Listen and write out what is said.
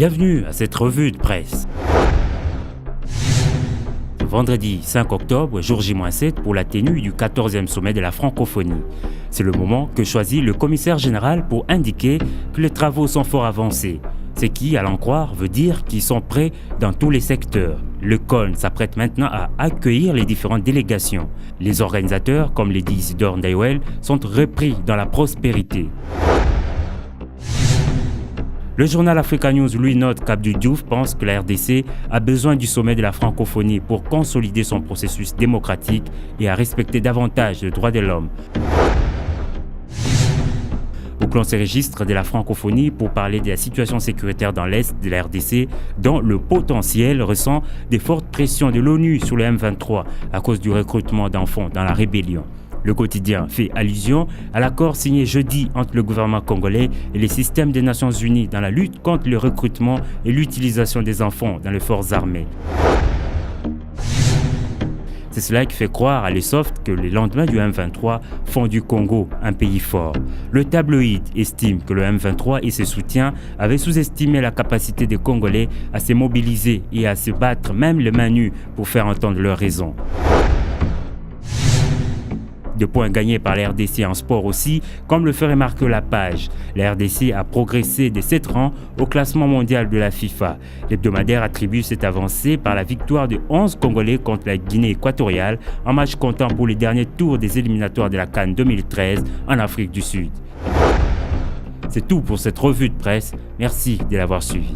Bienvenue à cette revue de presse. Vendredi 5 octobre, jour J-7 pour la tenue du 14e sommet de la francophonie. C'est le moment que choisit le commissaire général pour indiquer que les travaux sont fort avancés. Ce qui, à l'en croire, veut dire qu'ils sont prêts dans tous les secteurs. Le CON s'apprête maintenant à accueillir les différentes délégations. Les organisateurs, comme les dit Isidore Ndayouel, sont repris dans la prospérité. Le journal Africa News lui note qu'Abdou Diouf pense que la RDC a besoin du sommet de la francophonie pour consolider son processus démocratique et à respecter davantage les droits de l'homme. Bouclons ces registres de la francophonie pour parler de la situation sécuritaire dans l'Est de la RDC, dont le potentiel ressent des fortes pressions de l'ONU sur le M23 à cause du recrutement d'enfants dans la rébellion. Le quotidien fait allusion à l'accord signé jeudi entre le gouvernement congolais et les systèmes des Nations Unies dans la lutte contre le recrutement et l'utilisation des enfants dans les forces armées. C'est cela qui fait croire à l'ESOFT que les lendemains du M23 font du Congo un pays fort. Le tabloïd estime que le M23 et ses soutiens avaient sous-estimé la capacité des Congolais à se mobiliser et à se battre même les mains nues pour faire entendre leurs raisons. De points gagnés par la RDC en sport aussi, comme le fait remarquer la page. La RDC a progressé de 7 rangs au classement mondial de la FIFA. L'hebdomadaire attribue cette avancée par la victoire de 11 Congolais contre la Guinée équatoriale en match comptant pour les derniers tours des éliminatoires de la CAN 2013 en Afrique du Sud. C'est tout pour cette revue de presse. Merci de l'avoir suivi.